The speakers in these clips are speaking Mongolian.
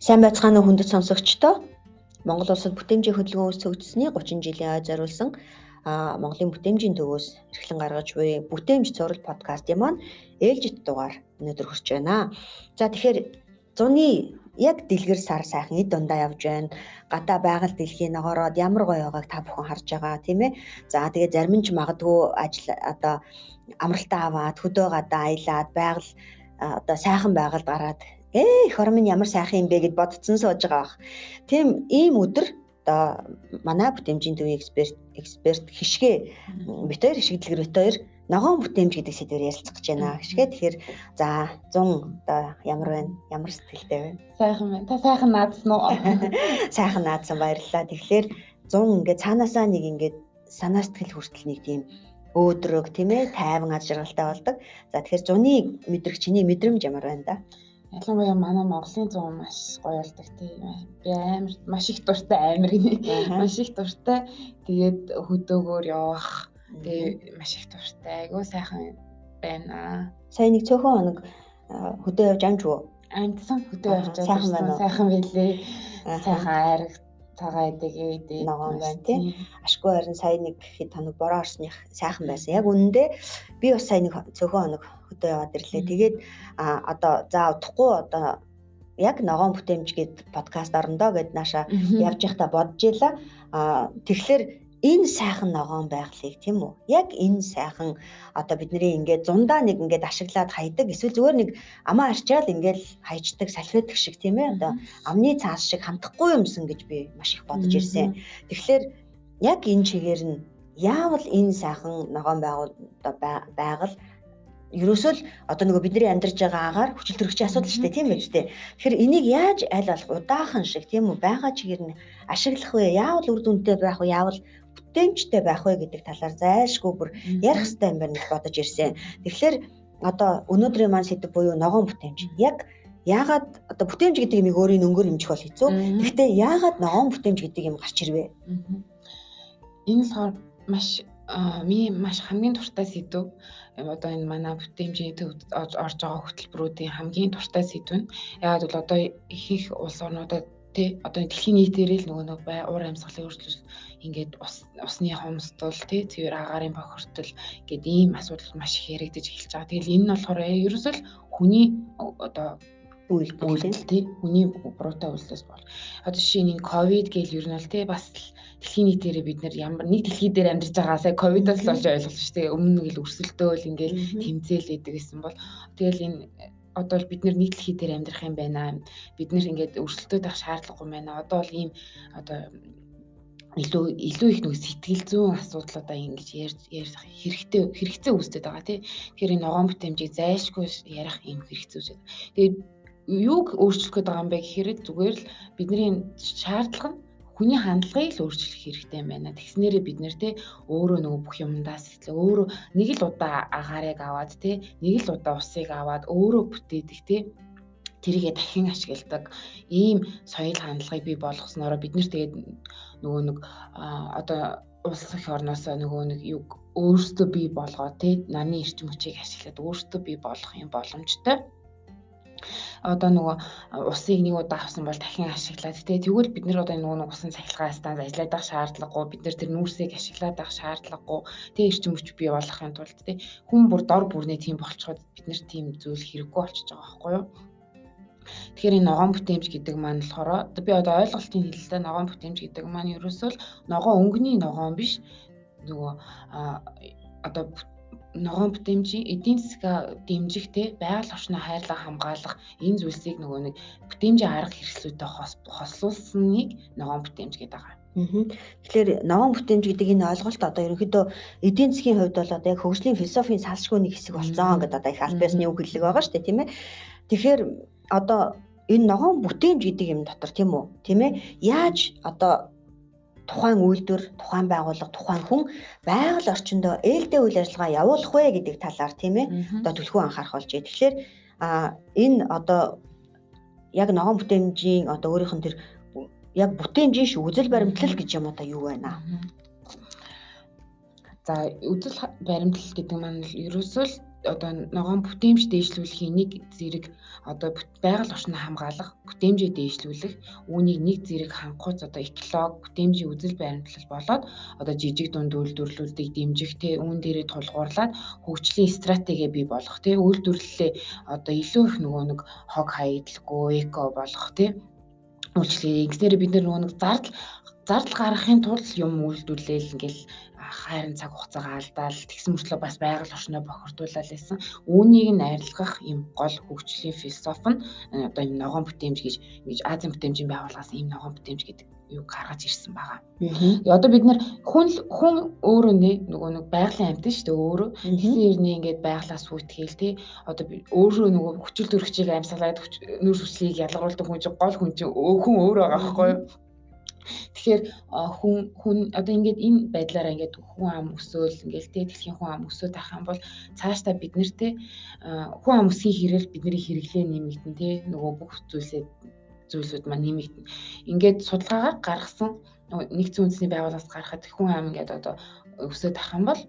Сайн байцгаана уу хүндэт сонсогчдоо. Монгол улсад бүтээмжийн хөдөлгөөн үүсгэгдсэний 30 жилийн ой зориулсан Монголын бүтээмжийн төвөөс эрхлэн гаргаж буй бүтээмж цуврал подкастын маань ээлжит дугаар өнөөдөр хүрч байна. За тэгэхээр зуны яг дэлгэр сар сайхан эд дундаа явж байна. Гадаа байгаль дэлхийн ногоороод ямар гоё байгааг та бүхэн харж байгаа тийм ээ. За тэгээ зарим нь ч магадгүй ажил амралтаа аваад хөдөө гадаа аялаад байгаль сайхан байгальд гараад их орон минь ямар сайхан юм бэ гэд бодцсон сууж байгаа бах. Тийм ийм өдөр одоо манай бүтээмжийн төвийн эксперт хишгээ бит хоёр хишгэлгэр бит хоёр ногоон бүтээмж гэдэг сэдвээр ярилцах гэж байна. Хишгээ тэгэхээр за 100 одоо ямар байна? Ямар сэтгэлтэй байна? Сайхан байна. Та сайхан наадсан уу? Сайхан наадсан, баярлалаа. Тэгэхээр 100 ингээд цаанаасаа нэг ингээд санаа сэтгэл хүртэл нэг тийм өөдрөг тийм ээ тайван аз жаргалтай болдог. За тэгэхээр 100-ны мэдрэг чиний мэдрэмж ямар байна да? Ялангуяа манай Монголын 100 маш гоё болдог тийм. Би амар маш их дуртай амар гинэ. Маш их дуртай. Тэгээд хөдөөгөөр явах. Тэгээд маш их дуртай. Айгуу сайхан байна. Сая нэг цөөхөн хоног хөдөө явж амж уу? Амтсан хөдөө явж байгаа. Сайхан байлээ. Сайхан айраг цагаа идэгээ ногоон байна тийм. Ашгүй харин сая нэг хэд хоног бороо орсных сайхан байсан. Яг үнэндээ би бас сая нэг цөөхөн хоног хөдөө яваад ирлээ. Тэгээд одоо за удахгүй одоо яг ногоон бүтээмж гээд подкаст орондоо гэд нааша явж байхдаа бодож ийла. Тэгэхээр энэ сайхан ногоон байгалыг тийм үү? Яг энэ сайхан одоо бидний ингээд зундаа нэг ингээд ашиглаад хайдаг эсвэл зүгээр нэг амаа арчаал ингээд хайчдаг салфетик шиг тийм ээ одоо амны цаас шиг хамтахгүй юмсан гэж би маш их бодож ирсэн. Тэгэхээр яг энэ чигээр нь яавал энэ сайхан ногоон байгаль ерөөсөө л одоо нөгөө бидний амьдарч байгаа агаар хүчил төрөгчийн асуудал шүү дээ тийм үү дээ. Тэгэхээр энийг яаж аль болох удаахан шиг тийм үү байгаа чигээр нь ашиглах вэ? Яавал үр дүнтэй байх вэ? Яавал бүтээмжтэй байх вэ гэдэг талаар зайлшгүй бүр ярих хэрэгтэй юм байна гэж бодож ирсэн. Тэгэхээр одоо өнөөдрийн маань сэдв буюу ногоон бүтээмж. Яг яагаад одоо бүтээмж гэдэг юм өөрийн өнгөөр хэмжих бол хэцүү. Гэхдээ яагаад ногоон бүтээмж гэдэг юм гарч ирвэ? Энэ болохоор маш хамгийн дуртай сэдв. Одоо энэ манай бүтээмжийн төвд орж байгаа хөтөлбөрүүдийн хамгийн дуртай сэдв нь. Яагаад бол одоо их улс орнуудад одоо дэлхийн нийтээрээ л нөгөө уур амьсгалын өөрчлөлт ингээд усны хомсдол цэвэр агаарын бохирдол гэдэг ийм асуудал маш их яригдж эхэлж байгаа. Тэгэл энэ нь болохоор ерөөсөө л хүний одоо үйлдэл хүний буруутай үйлдэлээс бол. Одоо жишээ нь ковид гэл ер нь бол бас дэлхийн нийтээрээ бид нар ямар нэг дэлхий дээр амьдарч байгаасаа ковидоос л олж ойлгуулж шүү дээ. Өмнө нь л өрсөлдөөл ингээл тэмцээл гэдэг гэсэн бол тэгэл энэ одоо бид нар нэг дэлхий дээр амьдрах юм байна. Бид нар ингээд өрсөлдөж байх шаардлагагүй байна. Одоо бол ийм одоо илүү их нэг сэтгэл зүйн асуудал одоо ингэж ярих хэрэгцээ үүсдэг байгаа тий. Тэгэхээр энэ ногоон бүтээмжийг зайлшгүй ярих юм хэрэгцээ үүсдэг. Тэгээд юуг өөрчлөх гээд байгаа юм бэ гэхээр зүгээр л бидний шаардлага нь хүний хандлагыг л өөрчлөх хэрэгтэй юм байна. Тэгснээрээ бид нэр өөрөө нөгөө бүх юмдаа сэтгэлээ өөрөө нэг л удаа агаарыг аваад нэг л удаа усыг аваад өөрөө бүтээдэг тэрийгээ дахин ашигладаг ийм соёл хандлагыг бий болгосноор бид нэр тэгээд нөгөө нэг одоо улс их орноосоо нөгөө нэг юг өөрсдөө бий болгоо нарны эрчим хүчийг ашиглаад өөрсдөө бий болгох юм боломжтой. Одоо нөгөө усыг нэг удаа авсан бол дахин ашиглаад тэгвэл бид нэр одоо нөгөө усан цахилгаан станц ажиллаад байх шаардлагагүй, бид нэр тэр нүүрсийг ашиглаад байх шаардлагагүй эрчим хүч бий болгохын тулд хүн бүр дор бүрнээ тийм болчиход бид нэр тийм зүйл хэрэггүй болчихж байгаа байхгүй юу? Тэгэхээр энэ ногоон бүтээмж гэдэг маань болохоор би одоо ойлголтын хэлэлтэй ногоон бүтээмж гэдэг маань ерөөсөө л ногоон өнгөний ногоон биш нөгөө одоо ногоон бүтээмжийн эдийн засгаа дэмжих байгаль орчноо хайрлах хамгаалах энэ зүйлсийг нөгөө нэг бүтээмжийн арга хэрэгслүүдэд хослуулсныг ногоон бүтээмж гэдэг байгаа. Тэгэхээр ногоон бүтээмж гэдэг энэ ойлголт одоо ерөнхийдөө эдийн засгийн хувьд бол одоо яг хөгжлийн философийн салшгүй нэг хэсэг болсон гэдэг одоо их аль биесны үг хэллэг байгаа шүү дээ тийм ээ. Тэгэхээр одоо энэ ногоон бүтээмж гэдэг юм дотор тийм ээ яаж одоо тухайн үйлдвэр, тухайн байгууллага, тухайн хүн байгаль орчиндөө ээлтэй үйл ажиллагаа явуулах вэ гэдэг талаар тийм ээ одоо түлхүү анхаарах болж байна. Тэгэхээр энэ одоо яг ногоон бүтээмжийн одоо өөрийнх нь тэр яг бүтээмжийн шүү үзэл баримтлал гэж юм одоо юу байна аа? За үзэл баримтлал гэдэг маань ерөөсөө л одоо ногоон бүтээмж дээшлүүлэх энийг зэрэг одоо байгаль орчныг хамгаалах, бүтээмжээ дээшлүүлэх, үүнийг нэг зэрэг хангахуйц одоо эколог, бүтээмжийн үзэл баримтлал болоод одоо жижиг дунд үйлдвэрлэлүүдийг дэмжих те үүн дээрээ тулгуурлаад хөгжлийн стратеги бий болгох те үйлдвэрлэлээ одоо илүү их нөгөө нэг хог хаягдлаггүй эко болгох те үйлчлэгийг ингэснээр бид нөгөө нэг зардал гаргахын тулд юм үйлдвэрлээл ингээл хайрын цаг хугацаагаа алдаал тэгсэн мөртлөө бас байгаль орчноо бохирдуулаад байсан. Үүнийг нь арилгах юм гол хөгжлийн философи нь одоо юм ногоон бүтээмж гэж Азийн бүтээмжийн байгууллагаас ийм ногоон бүтээмж гэдэг юу гаргаж ирсэн байгаа. Одоо бид нэр хүн өөрөө нөгөө нэг байгалийн амьтан шүү дээ өөрөө. Тэгсэн ирнэ ингээд байглаас сүйтгэл тий. Одоо өөрөө нөгөө хүчил төрөгчийг амьсгалаад нүүр хүслийг ялгаруулдаг хүн чинь гол хүн чинь хүн өөрөө байгаа байхгүй юу? Тэгэхээр хүн одоо ингээд энэ байдлаараа ингээд хүн ам өсөөл ингээд тий дэлхийн хүн ам өсөөд байх юм бол цаашдаа бид нартэй хүн ам өсгийн хэрээр бидний хэрэглээ нэмэгдэн тий нөгөө бүх зүйлсүүд маань нэмэгдэн. Ингээд судалгаагаар гаргасан нэгдсэн үндэсний байгууллагаас гаргахад хүн ам ингээд одоо өсөөд байх юм бол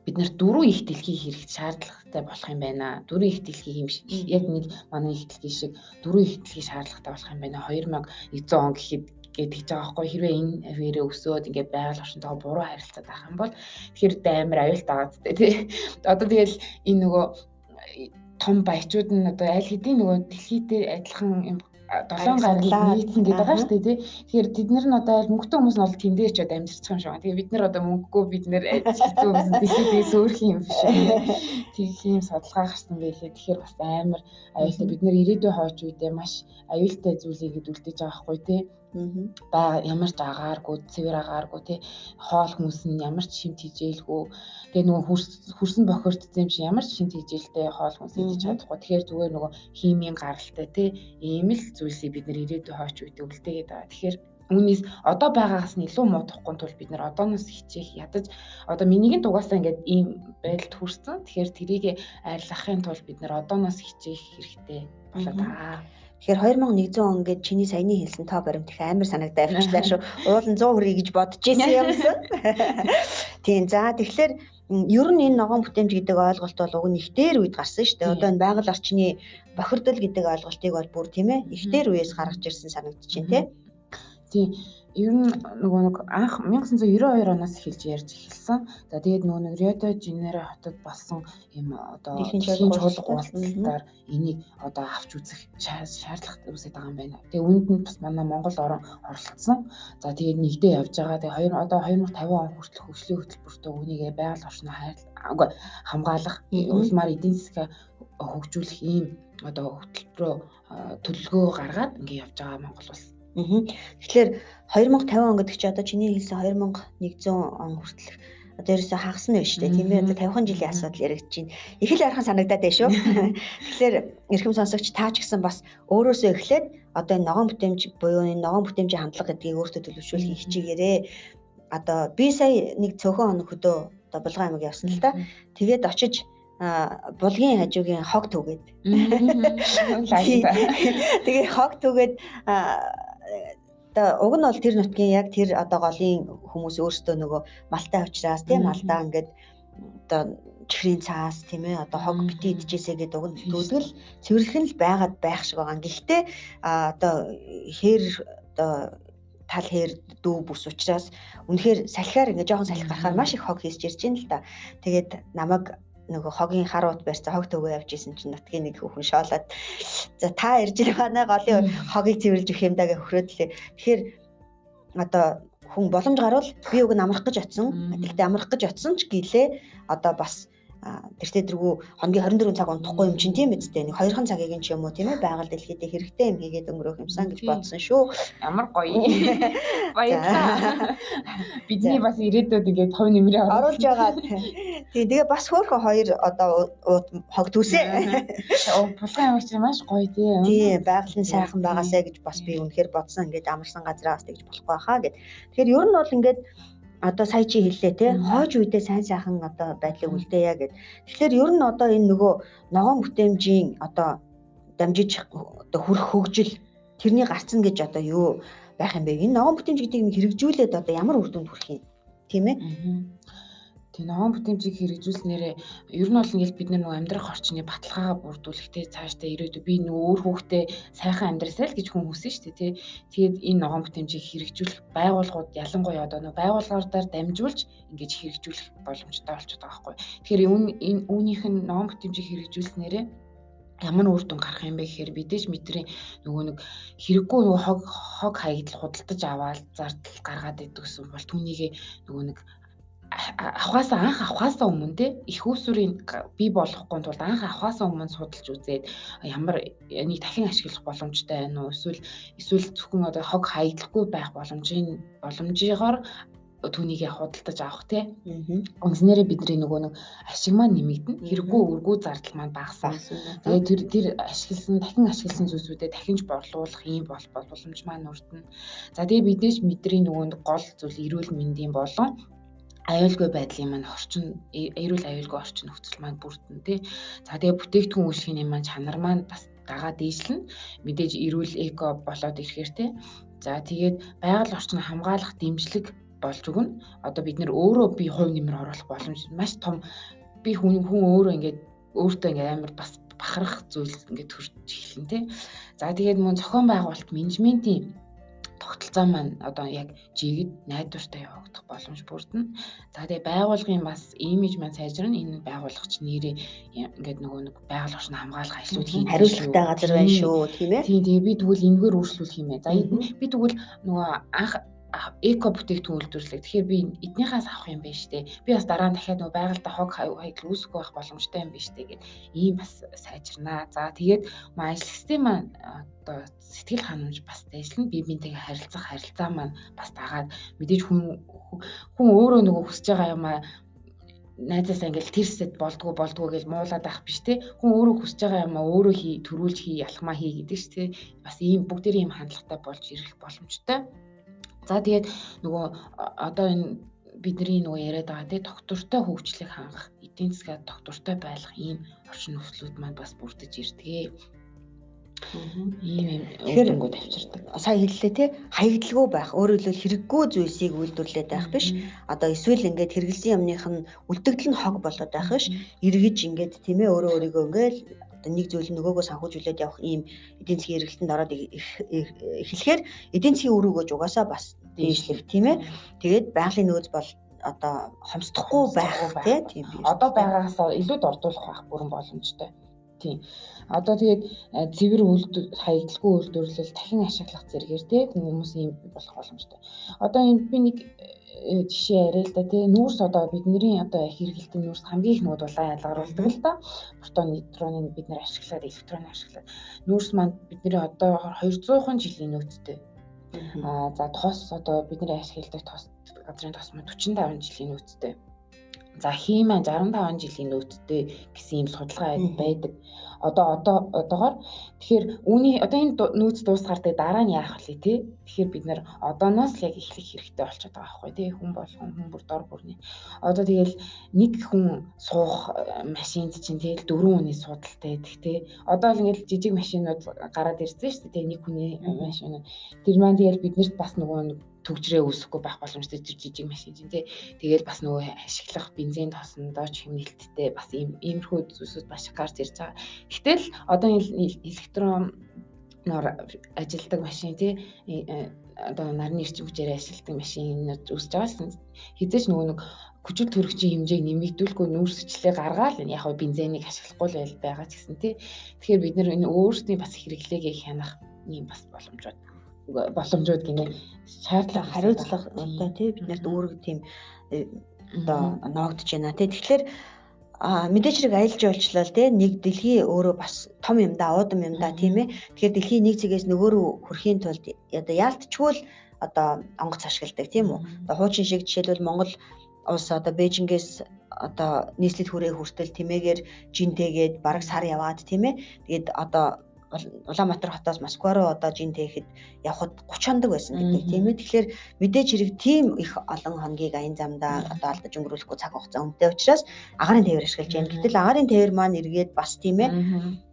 бид нар 4 их дэлхийг хэрэгт шаардлагатай болох юм байна. 4 их дэлхийг юм шиг яг нэг манай их дэлхий шиг 4 их дэлхийг шаардлагатай болох юм байна. 2100 он гэхэд гэж байгаа байхгүй хэрвээ энэ авираа өсөөд ингээд байгаль орчинтойгоо буруу харилцаад байх юм бол тэгэхээр амар аюултай байгаа зү тий. Одоо тэгэл энэ нөгөө том баячууд нь одоо аль хэдийн нөгөө дэлхий дээр адилхан юм 7 гарал нийцсэн гэдэг байгаа шүү дээ тий. Тэгэхээр тэд нар нь одоо мөнгөтэй хүмүүс нь бол тэндээ ч одоо амьдэрчих юм шиг байна. Тэгээ бид нар одоо мөнгөгүй бид нар хэцүү хүмүүс дэлхийдээ сөөрөх юм биш үү. Тэгэх юм судалгаа гарсан байлээ. Тэгэхээр бас амар аюултай бид нар ирээдүйн хойч үедээ маш аюултай зүйлийг үлдээж байгаа байхгүй тий. Ямар ч агааргүй, цэвэр агааргүй тий хоол хүмүүс нь ямар ч шимт хижээлгүй тэгээ нөгөө хөрсөн бохирдсон юм чи ямар ч шимт хижээлтэй хоол хүмүүс идэж чадахгүй тэгэхээр зүгээр нөгөө химийн гаралтай тий ийм л зүйлсийг бид нэр ирээдүйн хойч үедээ үлдээгээд байгаа. Тэгэхээр үүнээс одоо байгаагаас нь илүү муудахгүй тул бид нар одооноос хичээх ядаж одоо минийгийн дугаасаа ингээд ийм байдалд хүрсэн. Тэгэхээр тэрийг арилгахын тулд бид нар одооноос хичээх хэрэгтэй болоод байгаа. Тэгэхээр 2100 он гэж чиний саяны хэлсэн тоо баримт их амар санагдаад авчихлаа шүү. Уул нь 100 хүрье гэж бодож ирсэн юмсан. Тийм. За тэгэхээр ер нь энэ ногоон бүтээмж гэдэг ойлголт бол уг нь их дээр үед гарсан шүү дээ. Одоо энэ байгаль орчны бохирдол гэдэг ойлголтыг бол бүр тийм ээ их дээр үеэс гаргаж ирсэн санагдаж байна тийм. Ер нь нөгөө нэг анх 1992 оноос эхэлж ярьж эхэлсэн. За тэгээд нөгөө нэг Рио де Жанейро хотод болсон юм одоо дэлхийн чуулга уулзалтаар энийг одоо авч үзэх шаардлагатай үсэж байгаа юм байна. Тэгээд үүнд нь бас манай Монгол орон оролцсон. За тэгээд нэгдээ явж байгаа. Тэгээд одоо 2050 он хүртэл хөгжлийн хөтөлбөртөө үүнийг байгаль орчноо хамгаалах, улмаар эдийн засгийг хөгжүүлэх ийм одоо хөтөлбөрөө төлөвлөгөө гаргаад ингээд явж байгаа Монгол улс. Тэгэхээр 2050 он гэдэг чинь одоо чиний хэлсэн 2100 он хүртэл одоо ерөөсөө хагас нь биш үү тийм ээ одоо 50 жилийн асуудал яригдж байна. Их л архан санагдаад байна шүү. Тэгэхээр эрхэм сонсогч та ч гэсэн бас өөрөөсөө эхлээд одоо энэ ногоон бүтээмж буюу энэ ногоон бүтээмжийн хандлага гэдгийг өөртөө төлөвшүүлэх хичээгээрээ одоо би сая нэг цөөхөн хоног хөдөө одоо булган аймаг явсан л та. Тэгээд очиж булгийн хажуугийн хог түгээд. Тэгээ хог түгээд уг нь бол тэр нутгийн яг тэр одоо голын хүмүүс өөрсдөө нөгөө малтай учраас тийм малдаа ингээд одоо чихрийн цаас тийм ээ одоо хог бити идчихээсэ гэдэг уг нь төгөл цэвэрлэх нь л байгаад байх шиг байгаа. Гэхдээ одоо хээр одоо тал хээр дүү бүс учраас үнэхээр салхиар ингээд жоохон салхи гарахаар маш их хог хийсч ирж байна л да. Тэгээд намайг нөгөө хогийн харуут барьсан хог төгөө явж исэн чинь нутгийн нэг хүүхэн шоолоод за та ирж ир манай голын хогийг цэвэрлж өгөх юм даа гэж хөрөөдлээ. Тэгэхээр одоо хүн боломж гарвал би уг нь амрах гэж оцсон. Гэхдээ амрах гэж оцсон ч гэлээ одоо бас тэртээ дэргүү хоногийн 24 цаг унтахгүй юм чинь тийм үстэй нэг 2 цагийг нь ч юм уу тийм ээ байгаль дэлхийдээ хэрэгтэй юм хийгээд өнгөрөх юмсан гэж бодсон шүү. Ямар гоё. Баярлалаа. Бидний бас ирээдүйд ингээд хов нэмрээ оруулж байгаа. Тэгээ бас хөөхөн хоёр одоо хог түсээ. Булган аймаг чинь маш гоё тийм. Тийм байгаль нь сайхан байгаасаа гэж бас би үнэхээр бодсон ингээд амарсан газраас тэгж болохгүй хаа гэд. Тэгэхээр ер нь бол ингээд одоо сая чи хэллээ те хойж үедээ сайн сайхан одоо байдлыг үлдээе гэд. Тэгэхээр ер нь одоо энэ нөгөө ногоон бүтээмжийн одоо дамжиж одоо хүрх хөгжил тэрний гарцсан гэж одоо юу байх юм бэ? Энэ ногоон бүтээмж гэдгийг хэрэгжүүлээд одоо ямар үр дүнд хүрэх юм? Тийм ээ. Тийм ногоон бүтэмжийг хэрэгжүүлснээрээ ер нь бол ингээл бид нар нөгөө амьдрах орчны баталгаагаа бүрдүүлэхтэй цаашдаа ирээдүйд би нөгөө өөр хүүхдээ сайхан амьдрасаа л гэж хүн хүсэн шүү дээ тий. Тэгээд энэ ногоон бүтэмжийг хэрэгжүүлэх байгууллагууд ялангуяа одоо нөгөө байгууллагаар дамжуулж ингэж хэрэгжүүлэх боломжтой болчиход байгаа байхгүй. Тэгэхээр энэ үүнийх нь ногоон бүтэмжийг хэрэгжүүлснээрээ ямар үр дүн гарах юм бэ гэхээр бидээж мэдрийн нөгөө нэг хэрэггүй нөгөө хог хаягдл худалдаж аваад зардал гаргаад идэх гэсэн бол түүнийг нөгөө нэг анх авахаасаа өмнө те их усүрийн бий болохгүй тулд анх авахаасаа өмнө судалж үзээд ямар нэг дахин ашиглах боломжтой байна уу эсвэл зөвхөн одоо хог хаягдлахгүй байх боломжоор түүнийг худалдаж авах те. Үндснээрээ бидний нөгөө нэг ашиг маань нэмэгдэнэ. Хэрэггүй өргүү зардал маань багасаа. Тэгээд тэр дахин ашигласан зүйлсүүдэд дахинж борлуулах ийм боломж маань өртөнө. За тэгээд биднээс мэдрэний нөгөө гол зүйл эрүүл мэндийн болон аюулгүй байдлын маань эрүүл аюулгүй орчин нөхцөл маань бүрдэн тий. За тэгээ бүтээгдэхүүн үйлчлэгийн маань чанар маань бас дагаад дээшлэн мэдээж эрүүл эко болоод ирэхээр тий. За тэгээд байгаль орчныг хамгаалах дэмжлэг болж өгнө. Одоо бид нэр өөрөө бие хувь нэмэр оруулах боломж маш том. Би хүн өөрөө ингээд өөртөө ингээд амар бас бахарах зүйл ингээд төрж эхэлнэ тий. За тэгээд мөн зохион байгуулалт менежментийн тогтолцоо маань одоо яг жигэд найдвартай явагдах боломж бүрдэнэ. За тэгээ байгууллагын бас имиж маань сайжрна. Энэ байгууллагч нэрээ ингээд нөгөө нэг байгаль орчныг хамгаалах ажлууд хийх хариуцлагатай газар байна шүү тийм ээ. Тийм тэгээ би тэгвэл энэгээр өөрчлүүлэх юм ээ. За би тэгвэл нөгөө анх эко бүтээгдэхүүн үйлдвэрлэх. Тэгэхээр би эднийхээс авах юм байна штэ. Би бас дараа нь дахиад нөгөө байгальтай хог хаягдл үүсэхгүй байх боломжтой юм байна штэ гэд ийм бас сайжирнаа. За тэгээд ажил систем маань одоо сэтгэл ханамж бас дайшлна. Бие биентэйгээ харилцаа маань бас дагаад мэдээж хүн өөрөө нөгөө хүсэж байгаа юм аа найзаасаа ингээл тэрсэд болдгоо гэж муулаад байх биш те. Хүн өөрөө хүсэж байгаа юм аа өөрөө төрүүлж ялхмаа гэдэг ч те. Бас ийм бүгдээрийн ийм хандлагатай болж ирэх боломжтой. За тэгээд нөгөө одоо энэ бидний нөгөө яриад байгаа тий доктортой хөгжлийг хангах, эдийн засгаар доктортой байх ийм орчин нөхцлүүд маань бас бүрдэж ирдэг. Ийм үр-дүнгууд авчирдаг. Сая хэллээ тий хаягдлгүй байх, өөрөөр хэлбэл хэрэггүй зүйлсийг үйлдвэрлээд байх биш. Одоо эсвэл ингээд хэрэгэлсэн юмных нь үлдэгдэл нь хог болоод байх биш. Эргэж ингээд тийм ээ өөрийгөө ингээд одоо нэг зүйл нөгөөгөө санхүүжүүлээд явах ийм эдийн засгийн эргэлтэнд ороод эхлэхээр эдийн засгийн үр өгөөж угаасаа бас дээшлэх тийм ээ. Тэгээд байгалийн нөөц бол одоо хомсдохгүй байх тийм би. Одоо байгаагаас илүү дордуулах байх бүрэн боломжтой. Тийм. Одоо тэгээд цэвэр хаягдлгүй үйлдвэрлэл дахин ашиглах зэрэгээр тийм хүмүүс ийм болох боломжтой. Одоо энд би нэг жишээ яриа л да тийм нүүрс одоо бидний одоо хэрэгэлтийн нүүрс хамгийн их нүүд улаан ялгаруулдаг л да. Протон, нейтроныг бид нэр ашиглаад электроныг ашиглаад нүүрс маань бидний одоо 200 жилийн нөөцтэй. За тос одоо бидний ашигладаг тос газрын тос маань 45 жилийн нөөцтэй. За хий маань 65 жилийн нөөцтэй гэсэн юм судалгаа байдаг. Одоогоор тэгэхээр одоо энэ нөөц дуусгардаг дараа нь яах вэ те? Тэгэхээр бид нэр одооноос л яг эхлэх хэрэгтэй болчиход байгаа байхгүй те? Хүн бүр дор бүрний. Одоо тэгэл нэг хүн суух машинд чинь тэгэл 4 хүний судалтай байдаг те. Одоо л ингээл жижиг машинууд гараад ирсэн шүү дээ. Нэг хүний машин. Тэр маань тэгэл биднэрт бас нөгөө төгжрээ үүсэхгүй байх боломжтой жижиг машин чинь тий. Тэгэл бас нөгөө ашиглах бензин тоосондоо ч хэмнэлттэй бас иймэрхүү зүйлсүүд маш гарч ирж байгаа. Гэтэл одоо электроноор ажилладаг машин тий одоо нарны эрчим хүчээр ажилладаг машинууд үүсэж байгаа. Хизээч нөгөө нэг хүчил төрөгчийн хэмжээг нэмэгдүүлэхгүй нүүрсчлээ гаргаал яг хөө бензинийг ашиглахгүй л байгаа ч гэсэн тий. Тэгэхээр бид нэр энэ өөрсдийн бас хэрэглээгээ хянах юм бас боломжууд гинэ шаардлага хариуцлага одоо тий биднэрт өөрөг тийм одоо ноогдож байна тий. Тэгэхээр мэдээж хэрэг аялал жуулчлал тий нэг дэлхий өөрөө бас том юм да уудам юм да тийм ээ. Тэгэхээр дэлхийн нэг цэгээс нөгөө рүү хүрэхийн тулд одоо яалтчгүй л одоо онгоц ашигладаг тийм үү. Одоо хуучин шиг жишээлбэл Монгол улс одоо Бээжингээс одоо нийслэл хүртэл тэмээгээр жинтэйгээд бараг сар яваад тийм ээ. Тэгээд одоо Улаанбаатар хотоос Москва руу одоо жинтэйхэд явхад 30 хоног байсан гэдэг тийм ээ. Тэгэхээр мэдээж хэрэг тийм их олон хоногийг аян замдаа одоо алдаж өнгөрүүлэхгүй цаг хугацаа өмтэй учраас агарын тээвэр ашиглаж байна. Гэтэл агарын тээвэр маань эргээд бас тийм ээ.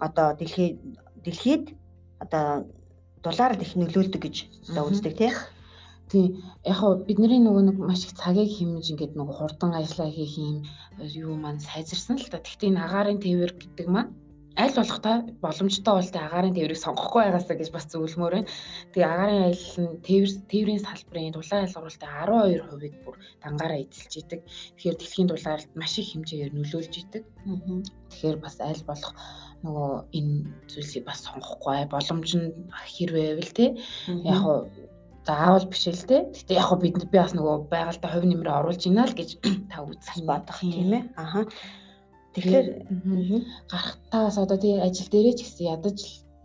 Одоо дэлхийд одоо дулаараа их нөлөөлдөг гэж одоо үздэг тийм. Тийм яг хоо бидний нөгөө нэг маш их цагийг хэмнэж ингээд нөгөө хурдан ажиллаа хийх юм юу маань сайжирсан л та. Гэхдээ энэ агаарын тээвэр гэдэг маань аль болох та боломжтой бол тэ агаарын тээврийг сонгохгүй байгаасаа гэж бас зөвлөмөр байна. Тэгээ агаарын аялал нь тээврийн салбарын дулаан айлгуулалтын 12%-ийг бүр дангаараа эзэлж идэг. Тэгэхээр дэлхийн дулаалд маш их хэмжээгээр нөлөөлж идэг. Тэгэхээр бас аль болох нөгөө энэ зүйлсийг бас сонгохгүй боломж нь хэрвээ байвал тэ яг хоо заавал биш л дээ. Гэтэ яг хоо би бас нөгөө байгальтай хувь нэмрээ оруулж ийна л гэж та үзэх бодох тийм ээ. Аха. Тэгэхээр гарахтаас одоо тий ажил дээрээ ч гэсэн ядаж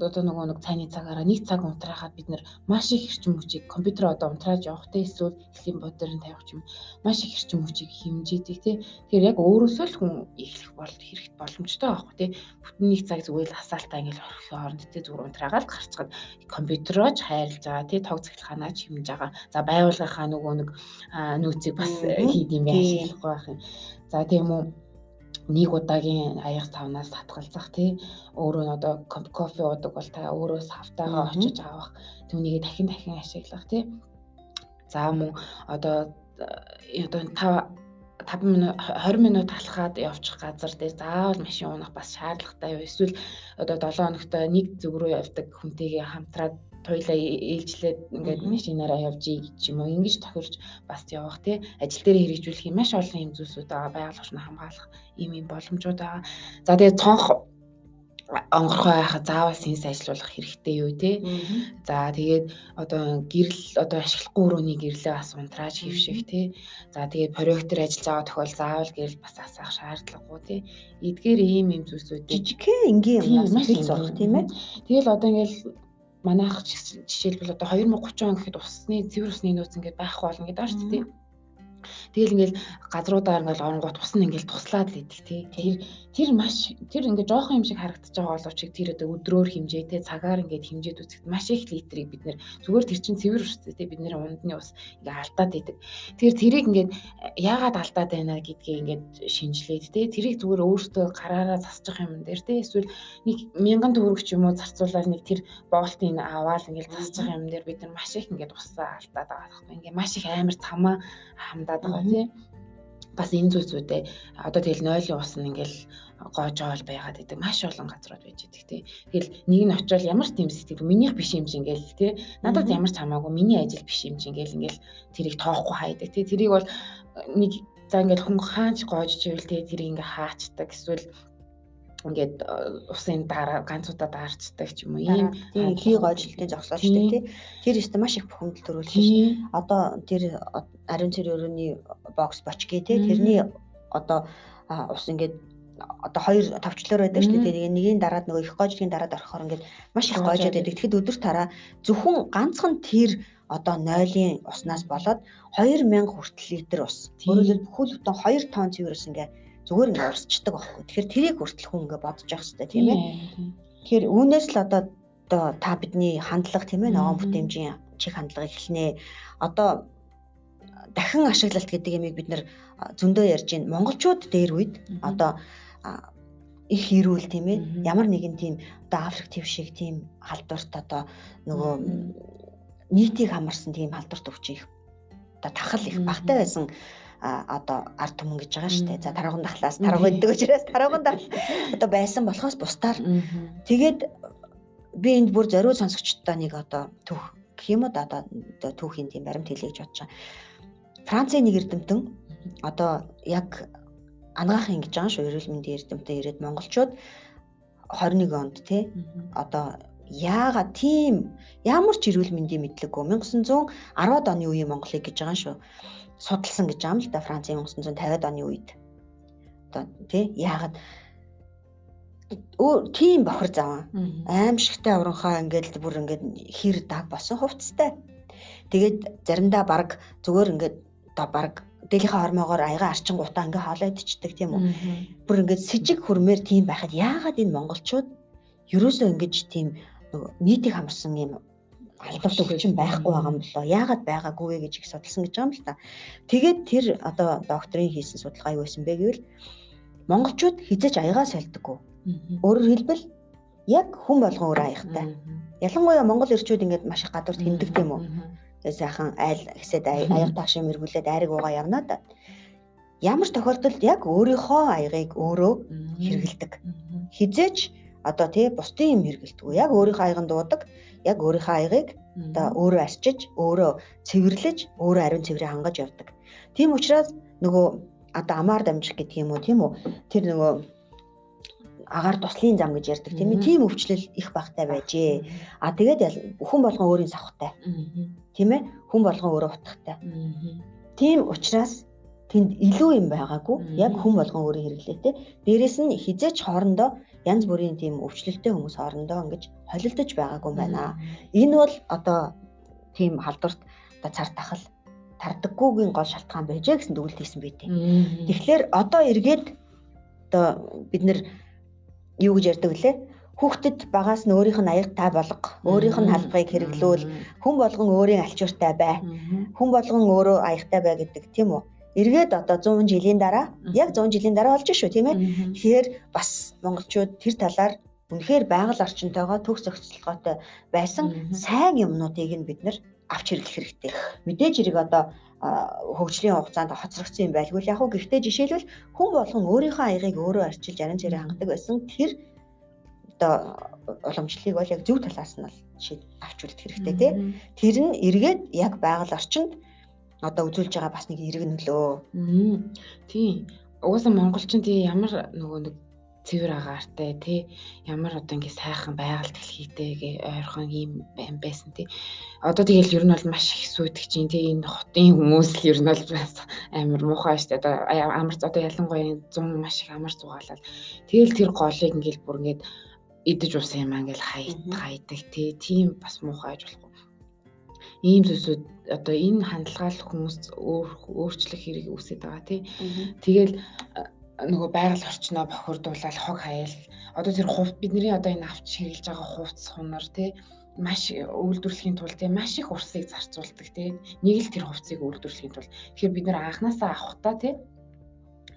одоо нөгөө нэг цайны цагаараа 1 цаг унтраахад бид нар маш их эрчим хүчийг компьютер одоо унтрааж явах те эсвэл дэлхийн бодоор нь тавих юм маш их эрчим хүчийг хэмжээдэг те. Тэгэхээр яг өөрөөсөө л хүн эхлэх хэрэгтэй боломжтой байхгүй те. Бүтэн 1 цаг зүгээр л асаалтаа ингээл орхих хооронд те зүгээр унтраагаад гарцгаад компьютерооч хайрлаж байгаа те тог цахилгаанаач хэмж байгаа. За байгууллагынхаа нөгөө нэг нөөцийг бас хийд юм яахгүй байх юм. За тийм үү нэг удаагийн аяг тавнаас татгалзах тий өөрөө нь одоо кофе уудаг бол та өөрөө савтайгаа очиж авах түүнийг дахин ашиглах тий за мөн одоо 5 минут 20 минут алхаад явчих газар дээр заавал машин унах бас шаардлагатай юу эсвэл одоо 7 хоногт нэг зүг рүү явдаг хүнтэйгээ хамтраад тойлоо ээлжлээд ингээд машинаараа явж гэж юм уу ингэж тохирч бас явах тий ажил дээр хэрэгжүүлэх юм маш олон юм зүйлсүүд байгаа байгууллагын хамгаалах ийм боломжууд байгаа. За тэгээд цонх онгорхой байхад заавал сэнс ажиллуулах хэрэгтэй юу тий. За тэгээд одоо гэрэл одоо ашиглахгүй өрөөний гэрлээ бас унтрааж хөвших тий. За тэгээд проектор ажиллаж байгаа тохиол заавал гэрэл бас асаах шаардлагагүй тий. Эдгээр ийм зүйлсүүд жижигхэн энгийн юмнаас хэл зурх тийм ээ. Тэгэл одоо ингээл манайх жишээлбэл одоо 2030 он гэхэд цэвэр усны нөөц ингээд байхгүй болно гэдэг байна шүү дээ. Тэгэл ингээл газруудаар ингээл оронгууд ус нь ингээл туслаад л идэг тий. Тэр ингээд жоохон юм шиг харагдаж байгаа боловч тэр одоо өдрөөр хэмжээтэй цагаар ингээд хэмжээд үзэхэд маш их литрийг бид нэр зүгээр тэр чинь цэвэр ус тий бид нэр ундны ус ингээд алдаад идэг. Тэгэхээр тэрийг ингээд яагаад алдаад байна гэдгийг ингээд шинжилээд тий тэрийг зүгээр өөртөө гараараа засчих юм дээр тий эсвэл 1000 төгрөг ч юм уу зарцуулаад нэг тэр боолтыг аваад ингээд засчих юм дээр бид нар маш их ингээд усаа алдаад байгаа байхгүй ингээд маш их амар цамаа хамдаад байгаа тий. Бас энэ зүйлсүүдээ одоо тэгэл нойлын ус нь ингээл гоожоол байгаад идэг маш олон газрууд байж идэг тий. Тэгэл нэг нь очивол ямар тийм сэтгэл минийх биш юм чи ингээл тий. Надад ямар ч хамаагүй миний ажил биш юм чи ингээл тэрийг тоохгүй хайдаг тий. Тэрийг бол нэг за ингээл хүн хаач гоож чивэл тий тэрийг ингээ хаачдаг эсвэл ингээд усын дараа ганцудаа даарчдаг ч юм уу ийм хий гоожилтын зогсоолчтой тий. Тэр өстө маш их бухимдал төрүүлж шээ. Одоо тэр ариун цэр өрөөний бокс бочки тий тэрний одоо ус ингээд одоо 2 товчлоор байдаг шүү дээ. Нэгийн дараад нөгөө их гоожилтын дараад орохоор ингээд маш их гоожоод байдаг. Тэгэхэд өдөр тараа зөвхөн ганцхан тэр одоо 0-ын уснаас болоод 2000 хүртэл литр ус. Өөрөөр бүхэл бүтэн 2 тонн цэвэр ус ингээд зүгээр ингээ урсчдаг байхгүй. Тэгэхээр тэрийг хүртэл хүн ингээ бодож явах хэрэгтэй тийм ээ. Тэгэхээр үүнээс л одоо та бидний хандлага тийм ээ ногоон бүтээмжийн чих хандлагыг эхлэнэ. Одоо дахин ашиглалт гэдэг ямиг бид нэр зөндөө ярьж байна. Монголчууд дээр үед одоо их ирүүл тийм ээ. Ямар нэгэн тийм одоо Африк төв шиг тийм халдварт одоо нөгөө нийтийг хамарсан тийм халдварт өвчин их одоо тахал их багтай байсан. Одоо ард түмэн гэж байгаа шүү дээ. За тарган дахлаас тарга гэдэг учраас тарган дахл одоо байсан болохоос бусдаар тэгээд би энд бүр зориуд сонсогчдоо нэг одоо түүх гэх юм уу одоо түүхийн тийм баримт хэлье гэж бодож байгаа. Францын нэг эрдэмтэн одоо яг анагаахын гэж байгаа шүү. Эрүүл мэндийн эрдэмтэн ирээд монголчууд 21 онд тий одоо яагаад тийм ямар ч эрүүл мэндийн мэдлэггүй 1910-ад оны үеийн Монголыг гэж байгаа шүү. Судалсан гэж байгаа юм л да Францын 1950-ад оны үед. Одоо тий яагаад тийм бохор заван аимшигтай уранхаа ингээд бүр ингээд хэр даг болсон хувцастай. Тэгээд заримдаа баг зүгээр ингээд одоо баг дээлийнхаа хормоогоор аяга арчин гутаа ингээд хоолоо идчихдэг тийм үү. Бүр ингээд сэжиг хөрмээр тийм байхад яагаад энэ монголчууд ерөөсөө ингэж тийм нийтийг хамарсан юм алдарт өвчин байхгүй байгаа юм болоо. Яагаад байгаагүй вэ гэж их судалсан гэж байгаа юм л та. Тэгээд тэр одоо докторийн хийсэн судалгаа юу байсан бэ гэвэл монголчууд хизээч аягаа сольдоггүй. Өөрөөр хэлбэл яг хүн болгон өөр аяхтай. Ялангуяа монгол эрчүүд ингээд маш их гадуурт хэмдэг тийм үү. сайхан айл гэсэд аяг таашаа мэргүүлээд айрыг уугаа явна да. Ямар тохиолдолд яг өөрийнхөө аягыг өөрөө хэрэгэлдэг. Хизээч одоо тий бусдын юм хэрэгэлдэг. Яг өөрийнхөө аяганд дуудаг. Яг өөрийнхөө аягыг одоо өөрөө арчиж, өөрөө цэвэрлэж, өөрөө ариун цэврээ хангаж явдаг. Тийм учраас нөгөө одоо амаар дамжих гэдэг юм уу, тийм үү? Тэр нөгөө агаар туслын зам гэж ярьдаг тийм ээ. Тийм өвчлөл их багтай байжээ. Тэгээд хүн болгон өөрийн савхтай. Тийм ээ? Хүн болгон өөрөө утгатай. Тийм учраас тэнд илүү юм байгаагүй. Яг хүн болгон өөрөө хэрэглээтэй. Дээрээс нь хизээч хоорондоо янз бүрийн тийм өвчлөлтэй хүмүүс хоорондоо ингэж холилдож байгаагүй юм байна. Энэ бол одоо тийм халдварт одоо цар тахал тардаггүйгийн гол шалтгаан байжээ гэсэн дүгнэлт хийсэн байт. Тэгэхээр одоо эргээд одоо бид нэр юу гэж ярьдаг вүлээ? Хүүхдэд багаас нь өөрийнх нь аяг та болго, өөрийнх нь халдварыг хэрэглүүл, хүн болгон өөрийн алчууртай бай. Хүн болгон өөрөө аягтай бай гэдэг тийм үү? Эргээд одоо 100 жилийн дараа, яг 100 жилийн дараа болж шүү тийм ээ. Тэгэхээр бас монголчууд тэр талаар үнэхээр байгаль орчинтойгоо төгс зохицолгоотой байсан сайн юмнуудыг нь бид нар авч хэрэглэх хэрэгтэй. Мэдээж хэрэг одоо хөгжлийн хугацаанд хоцрогдсон юм байлгүй яг хөө гэхдээ жишээлбэл хүн болгон өөрийнхөө аягыг өөрөө арчилж арын цэрэг хангадаг байсан тэр одоо уламжлалыг бол яг зөв талаас нь авч үлдэх хэрэгтэй тий. Тэр нь эргээд яг байгаль орчинд одоо үзүүлж байгаа бас нэг эрг нөлөө. Тийм. Угаасаа монголчин тий ямар нөгөө нэг цэвэр агаартай тий ямар одоо ингэ сайхан байгаль дэлхийтэй гээ ойрхон юм байсан тий. Одоо тэгэл ер нь бол маш их сүйдэг чинь тий энэ хотын хүмүүс л ер нь бол амар муухай штэ одоо амар одоо ялангуяа 100 маш их амар зугаалал. Тэгэл тэр голыг ингээл бүр ингээд идэж уусан юм ингээл хайдаг тий тийм бас муухай аж болохгүй. Ийм зүйлсүүд одоо энэ хандлагаал хүмүүс өөрчлөх хэрэг үүсэж байгаа тий. Тэгэл нөгөө байгаль орчноо бохирдуулаад хог хаяал одоо тэр хувь бидний одоо энэ авч хэрэглэж байгаа хувцс хунар тий маш үйлдвэрлэхийн тулд тий маш их урсыг зарцуулдаг тий нэг л тэр хувцсыг үйлдвэрлэхийн тулд тэгэхээр бид нэр анханасаа авахтаа тий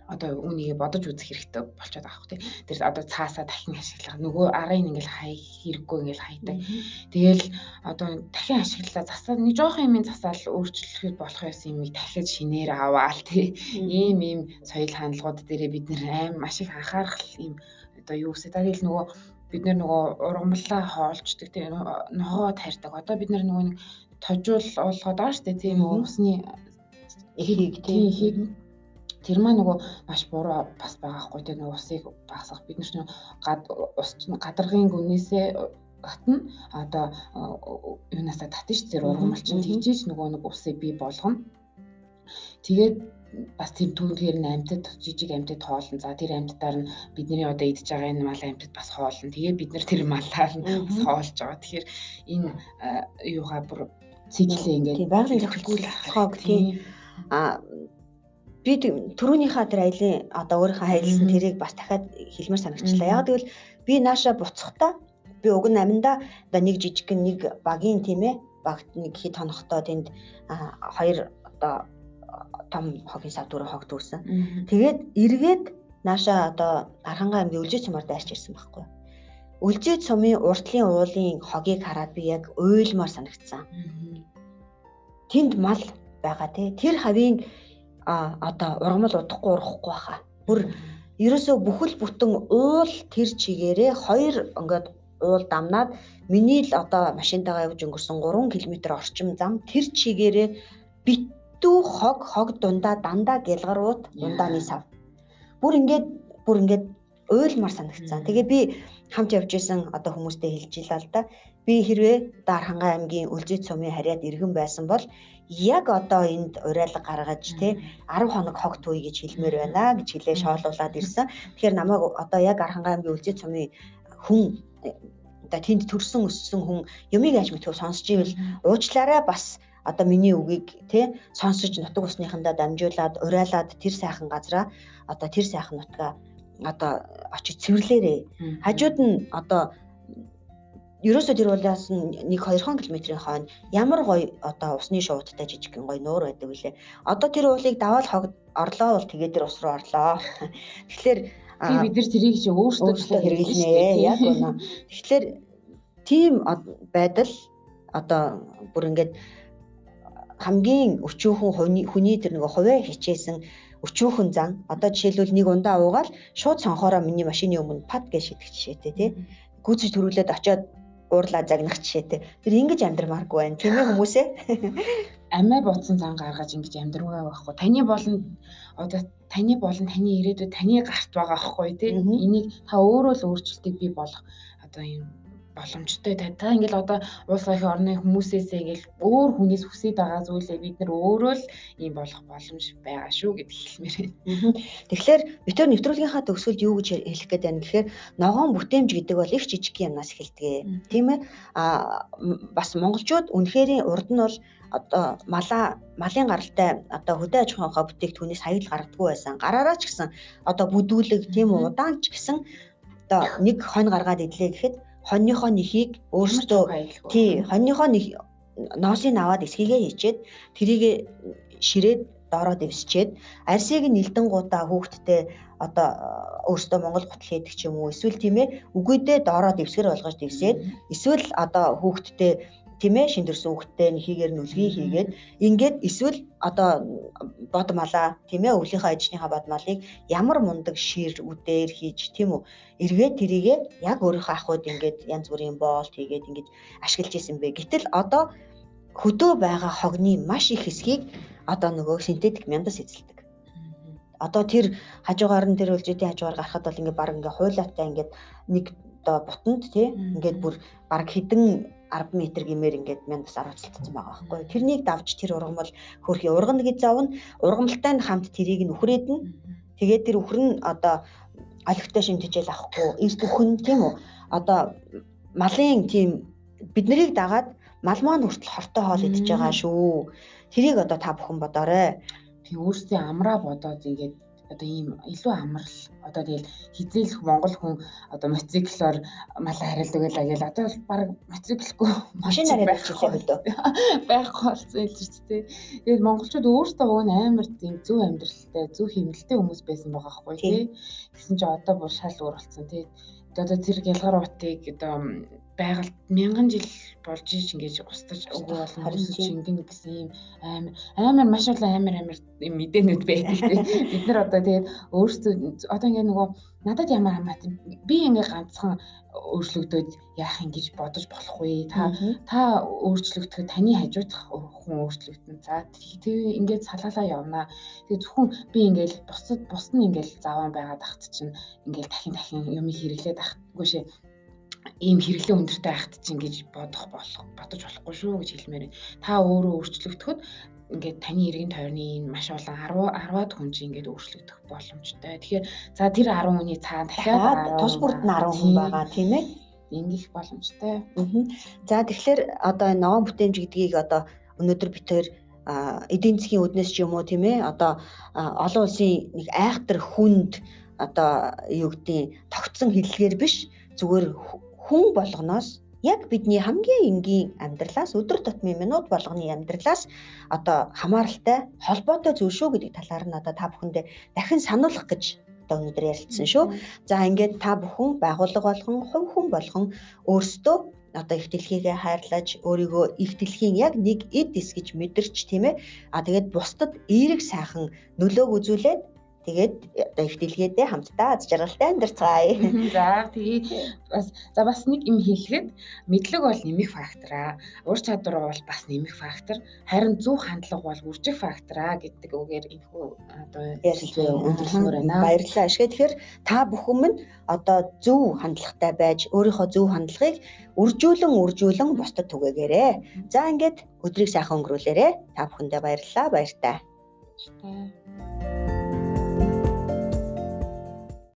одоо үүнийг бодож үзэх хэрэгтэй болчиход байгаа хөө тий тэр одоо цаасаа дахин ашиглах нөгөө арын ингээл хэрэггүй ингээл хайдаг тэгэл одоо дахин ашиглалаа засаад нэг жоохон юмын засаал өөрчлөхөд болох байсан юмыг дахиад шинээр аваал тий ийм соёл хандлагууд дээрээ бид нэр аим маш их анхаарах юм одоо юу гэсэн тэгэл нөгөө бид нөгөө ургамлаа хоолчдаг тий ногоо тарьдаг одоо бид нөгөө нэг тожуул болгоод байгаа штэ тий нөгөө усны эхийг тий тэр маань нөгөө маш буруу бас байгаа хгүй тий нөгөө усыг багасгах бид нар гадаргын гүнээсээ гатна одоо юунасаа татна ш тэр ургамалчин тийжээж нөгөө нэг усыг бий болгоно тэгээд бас тийм түүнхээр амьтад жижиг амьтад хоолн за тэр амьтдаар нь бидний одоо идж байгаа энэ мал амьтад бас хоолно тэгээд бид нар тэр малаар нь бас хоолж байгаа тэгэхээр энэ юугаа бүр циклээ ингээд байгалийн зохицуулахыг тийм би түрүүнийхээ тэр аялын одоо өөрийнхөө аялсан тэрийг бас дахиад хэлмээр санагчлаа. Яг тэгвэл би нааша буцахдаа би уг нь аминда одоо нэг жижигхэн нэг багийн тийм ээ багт нэг хит хоногтой тэнд хоёр одоо том хогийн сав дөрөв хог дүүсэн. Тэгээд эргээд нааша одоо Архангай аймгийн Үлжид сумаар дайрч ирсэн байхгүй. Үлжид сумын уртлын уулын хогийг хараад би яг уйлмаар санагдсан. Тэнд мал байгаа тий. Тэр хавийн одоо ургамал удахгүй урахгүй баха. Бүр ерөөсөө бүхэл бүтэн уул тэр чигээрээ хоёр ингээд уул дамнаад миний л одоо машинтайгаа явж өнгөрсөн 3 км орчим зам тэр чигээрээ битүү хог дундаа дандаа гэлгарууд дундааны сав. Бүр ингээд уйлмар санагдсан. Тэгээ би хамт явж исэн одоо хүмүүстэй хэлж илаа л да. Би хэрвээ Архангай аймгийн Үлжид сумын харьяад иргэн байсан бол яг одоо энд урайлга гаргаж те 10 хоног хог тууя гэж хэлмээр байна гэж хэлээ шоолуулаад ирсэн. Тэгэхээр намайг одоо яг Архангай аймгийн Үлжид сумын хүн одоо тэнд төрсөн өссөн хүн юмыг яаж мэдхүү сонсч ивэл уучлаарай бас одоо миний үгийг те сонсож нутаг усныхандаа дамжуулаад урайлаад тэр сайхан газраа одоо тэр сайхан нутгаа одоо очиж цэвэрлээрээ. Хажууд нь одоо ерөөсөө тэр уулаас нь 1-2 км-ийн хойно ямар гоё одоо усны шуудтай жижигхэн гоё нуур байдаг үлээ. Одоо тэр уулыг даваад хог орлоо бол тэгээд тэр ус руу орлоо. Тэгэхээр бид нар тэрийг чи өөрсдөө хэрэглэнэ яг үнэ. Тэгэхээр тийм байдал одоо бүр ингээд хамгийн өчүүхэн хүний тэр нэг хувиа хичээсэн өчүүхэн зан. Одоо жишээлбэл нэг ундаа уугаал шууд цонхороо миний машины өмнө пад гэж шидэх жишээтэй тий. Гүйцэж төрүүлээд очиод уурлаа загнах жишээтэй. Тэр ингэж амьдрмааргүй байна. Тийм ээ хүмүүсээ. Амиа бодсон зан гаргаж ингэж амьдруугаа байхгүй. Таны болон таны ирээдүйд таны гарт байгаа байхгүй тий. Энийг та өөрөө л өөрчлөлтийг бий болгох одоо юм боломжтой. Та ингээл одоо уус гахи орны хүмүүсээсээ ингээл өөр хүнээс хүсэж байгаа зүйлээ бид нар өөрөө л ийм болох боломж байгаа шүү гэдгийг хэлмээр байна. Тэгэхээр битэр нэвтрүүлгийнхаа төгсгөлд юу гэж хэлэх гээд байна гэхээр ногоон бүтээмж гэдэг бол их жижиг юмнаас эхэлдэг. Тийм ээ. Бас монголчууд үнэхээр урд нь бол одоо малын гаралтай одоо хөдөө аж ахуйнхаа бүтээгдэхүүнээс хаягл гаргадаггүй байсан. Гараараа ч гэсэн одоо бүдүүлэг тийм үү удаан ч гэсэн одоо нэг хонь гаргаад идлээ гэхэд хоньныхоо нэхийг өөрсдөө тий хоньныхоо ноосыг аваад эсхийгээ хийчээд тэрийг ширээд доороо дэвсчээд арсыг нь нэлдэнгуудаа хүүхдтэй одоо өөрсдөө Монгол гутал хийдэг ч юм уу эсвэл тийм ээ үгүйдээ доороо дэвсгэр болгож дэвсээд эсвэл одоо хүүхдтэй тийм ээ шиндэрсэн хүүхдтэй нэхийгээр нүлгий хийгээд ингээд эсвэл одоо бод малаа тийм ээ өвлийнхөө ажныхаа бод малыг ямар мундаг шир үдээр хийж тийм үү эргээд тэрийгээ яг өөрийнхөө ахуйд ингээд янз бүрийн боолт хийгээд ингээд ашиглаж исэн бэ. Гэтэл одоо хөдөө байгаа хогны маш их хэсгийг одоо нөгөө синтетик мяндас эзэлдэг. Одоо тэр хажуугаар нь тэр үлжидийн хажуугаар гарахад бол ингээд баг ингээд хуйлаатай ингээд нэг одоо бутанд тий ингээд бүр баг хэдэн 10 м гэмээр ингээд мяндас аруулцсан байгаа байхгүй. Тэрнийг давж тэр ургамал хөрхи ургана гэж заавна. Ургамалтай нь хамт тэрийг нүхрээд нь тэгээд тэр үхэр нь одоо олигтой шимтжэл авахгүй эрт үхэн тийм үү. Одоо малын тийм бид нарыг дагаад мал маань хүртэл хортой хоол идэж байгаа шүү. Тэрийг одоо та бүхэн бодоорой. Тэг өөрсдөө амраа бодоод ингээд одоо ийм илүү амрал одоо тэгэл хизээлх монгол хүн одоо мотоциклоор мал хариулдаг байлаа гээл одоо баг мотоциклгүй машинаар явчихлаа хөдөө байхгүй болсон хэлж шүү дээ. Тэгээд монголчууд өөрсдөө уг нь амар тийм зөв амьдралтай зөв хэмнэлтэй хүмүүс байсан байгаа байхгүй тий. Гэсэн чи одоо бүр шал өөр болсон тий. Одоо зэрэг ялгаар утыг одоо байгальд 1000 жил болж ич ингэж устж өгөө болон хүмүүсд шингэн гэсэн ийм амар маш олон амар мэдээнүүд байдаг тийм бид нар одоо тэгээд өөрсдөө одоо ингэ нөгөө надад ямар хамаатай би ингэ ганцхан өөрчлөгдөд яах юм гэж бодож болохгүй та өөрчлөгдөхөд таны хажуудах хүн өөрчлөгдөн за тэгээ ингээд салаалаа явна тэгээ зөвхөн би ингээл бусд нь ингээл заван байгаад ахт чинь ингээл дахин юм хэрэглээд ахтгүй шээ ийм хэрэглээ өндөртэй ахт чинь гэж бодож болохгүй шүү гэж хэлмээр. Та өөрөө өөрчлөгдөхөд ингээд таны эргэн тойрны энэ маш олон 10-аад хүн чинь ингээд өөрчлөгдөх боломжтой. Тэгэхээр за тэр 10 хүний цаана дахиад тус бүрд нь 10 хүн байгаа тийм ээ. Ингэх боломжтой. За тэгэхээр одоо энэ ногоон бүтээмж гэдгийг одоо өнөөдөр бид тээр эдийн засгийн үүднээс ч юм уу тийм ээ одоо олон улсын нэг айхтар хүнд одоо юу гэдгийг тогтсон хэллэгээр биш зүгээр хүн болгоноос яг бидний хамгийн энгийн амьдралаас өдөр тутмын минут болгоны амьдралаас одоо хамааралтай холбоотой зүйл шүү гэдэг талаар нь одоо та бүхэндээ дахин сануулгах гэж одоо өнөөдөр ярилцсан шүү. За ингээд та бүхэн байгууллага болгон хувь хүн болгон өөрсдөө одоо их дэлхийгээ хайрлаж өөрийгөө их дэлхийн яг нэг эд эс гэж мэдэрч тийм ээ. Тэгээд бусдад эерэг сайхан нөлөөг үзүүлээд тэгээд одоо их дэлхийдээ хамтдаа аз жаргалтай амьдарцгаая. За тэгээ бас нэг юм хэлэхэд мэдлэг бол нэмэх фактор аа. Ур чадвар бол бас нэмэх фактор. Харин зөв хандлага бол үржих фактор аа гэдэг үгээр энэхүү одоо ярьж өндөрлөмөр байна. Баярлалаа. Тэгэхээр та бүхэн минь одоо зөв хандлагатай байж өөрийнхөө зөв хандлагыг үржүүлэн бусдад түгээгээрэй. За ингээд өдрийг сайхан өнгөрүүлээрэй. Та бүхэндээ баярлалаа. Баяртай.